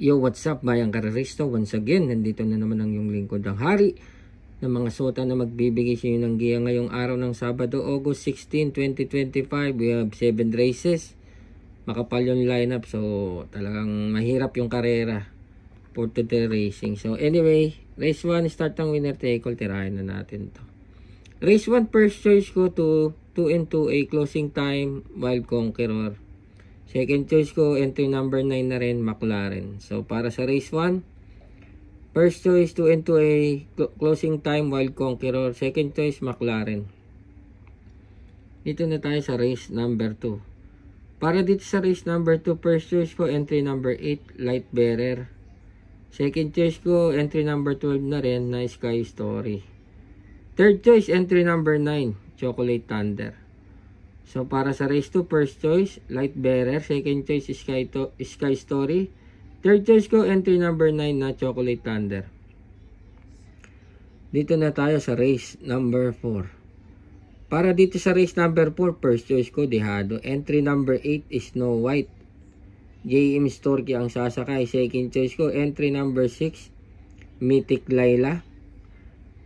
Yo, what's up, bayang kareristo? Once again, nandito na naman ang yung lingkod ng hari ng mga sota na magbibigay sa inyo ng giya ngayong araw ng Sabado, August 16, 2025. We have 7 races. Makapal yung lineup, so talagang mahirap yung karera for today racing. So anyway, race 1, start ang winner take all. Tirahin na natin to. Race 1, first choice ko to 2 and 2A, closing time, Wild Conqueror. Second choice ko, entry number 9 na rin, McLaren. So, para sa race 1, first choice, 2 and 2A, closing time, Wild Conqueror. Second choice, McLaren. Dito na tayo sa race number 2. Para dito sa race number 2, first choice ko, entry number 8, Light Bearer. Second choice ko, entry number 12 na rin, na Sky Story. Third choice, entry number 9, Chocolate Thunder. So, para sa race 2, first choice, Light Bearer. Second choice, Sky Story. Third choice ko, entry number 9 na Chocolate Thunder. Dito na tayo sa race number 4. Para dito sa race number 4, first choice ko, Dehado. Entry number 8 is Snow White. JM Storky ang sasakay. Second choice ko, entry number 6, Mythic Layla.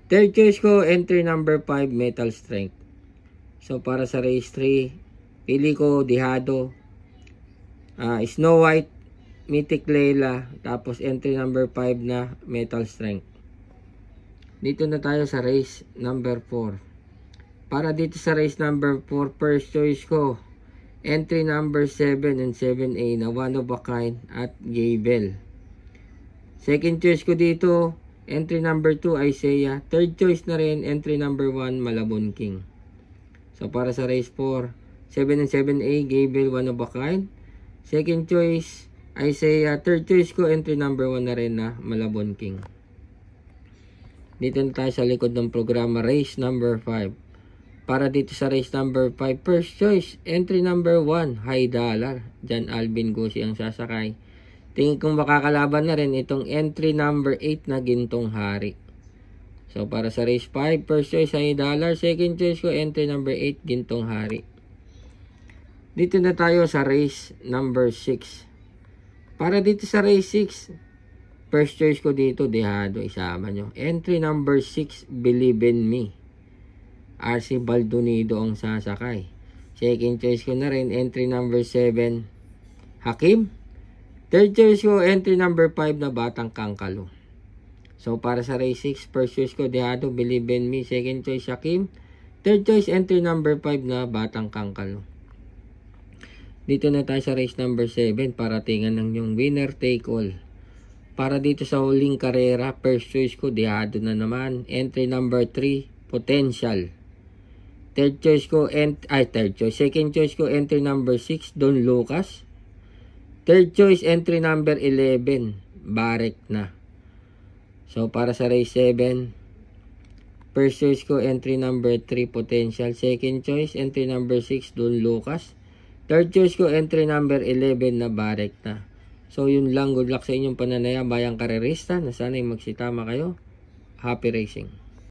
Third choice ko, entry number 5, Metal Strength. So, para sa race 3, pili ko Dehado, Snow White, Mythic Layla, tapos entry number 5 na Metal Strength. Dito na tayo sa race number 4. Para dito sa race number 4, first choice ko, entry number 7 and 7A na One of a Kind at Gable. Second choice ko dito, entry number 2, Isaiah. Third choice na rin, entry number 1, Malabon King. So, para sa race 4, 7 and 7A, Gable, One of a Kind. Second choice, Isaiah. Third choice ko, entry number 1 na rin na Malabon King. Dito na tayo sa likod ng programa, race number 5. Para dito sa race number 5, first choice, entry number 1, High Dollar. Jan Alvin Gusi ang sasakay. Tingin kong makakalaban na rin itong entry number 8 na Gintong Hari. So, para sa race 5, first choice, $1. Second choice ko, entry number 8, Gintong Hari. Dito na tayo sa race number 6. Para dito sa race 6, first choice ko dito, Dehado, isama nyo. Entry number 6, Believe in Me. RC Baldonido ang sasakay. Second choice ko na rin, entry number 7, Hakim. Third choice ko, entry number 5 na Batang Kangkalo. So, para sa race 6, first choice ko, Dehado, Believe in Me. Second choice, Hakim. Third choice, entry number 5 na Batang Kangkalo. Dito na tayo sa race number 7 para tingnan ng yung winner take all. Para dito sa huling karera, first choice ko, Dehado na naman. Entry number 3, Potential. Third choice ko, second choice ko, entry number 6, Don Lucas. Third choice, entry number 11, Barek na. So, para sa race 7, first choice ko, entry number 3, Potential. Second choice, entry number 6, Don Lucas. Third choice ko, entry number 11 na Barek na. So, yun lang. Good luck sa inyong pananaya, bayang karerista. Na sana'y magsitama kayo. Happy racing.